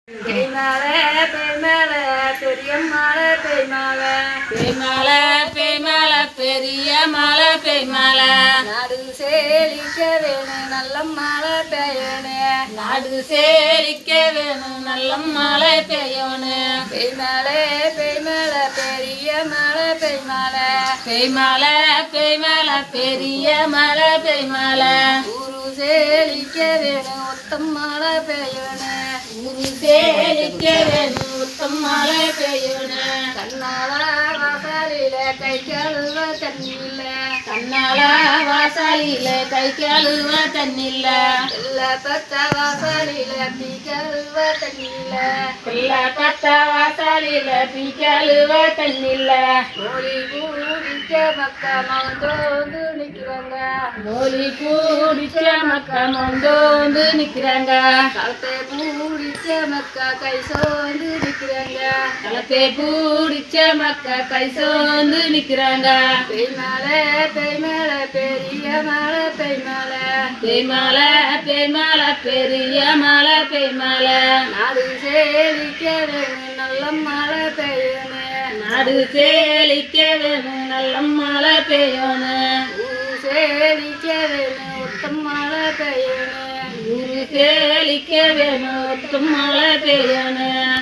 பெய்மலை பெய்மலை பெரிய மலை பெய்மலை பெய்மலை பெய்மலை பெரிய மலை பெய்மலை நாடு செழிக்க வேணும் நல்ல மழை பெய்யணும் நாடு செழிக்க வேணும் நல்ல மழை பெய்யணும் பெய்மலை பெய்மலை பெரிய மலை பெய்மலை பெய்மலை பெய்மலை பெரிய மலை பெய்மலை ஊரு செழிக்க வேணும் ஒத்தம் மழை பெய்யணும் ஊரு செழிக்க வேணும் உத்தம் மழை பெய்யணும் கண்ணால வாசலில கை கழுவ தண்ணியில கண்ணால வாசலில கை கழுவ தண்ணில்ல எல்லா பத்த வாசலில தீ கழுவ தண்ணியில எல்லா பத்த வாசலில தீ கழுவ தண்ணில்ல கோழி கூடிக்க மக்கா மகந்தோந்து நிக்கிறாங்க மொழி கூடிச்ச மக்கா மொந்தோந்து நிக்கிறாங்க களத்தை பூடிச்ச மக்கா கை சோர்ந்து நிக்கிறாங்க களத்தை பூடிச்ச மக்கா கை சோர்ந்து நிக்கிறாங்க பெய்மலை பெய்மலை பெரிய மலை பெய்மலை பெய்மலை பெய்மலை பெரிய மலை பெய்மலை நாடு செழிக்க வேணும் நல்ல மழை பெய்யணும் நாடு செழிக்க வேணும் நல்ல மழை பெய்யணும் ஊரு செழிக்க வேணும் ஒத்தம் மழை பெய்யணும் ஊரு செழிக்க வேணும் மழை பெய்யணும்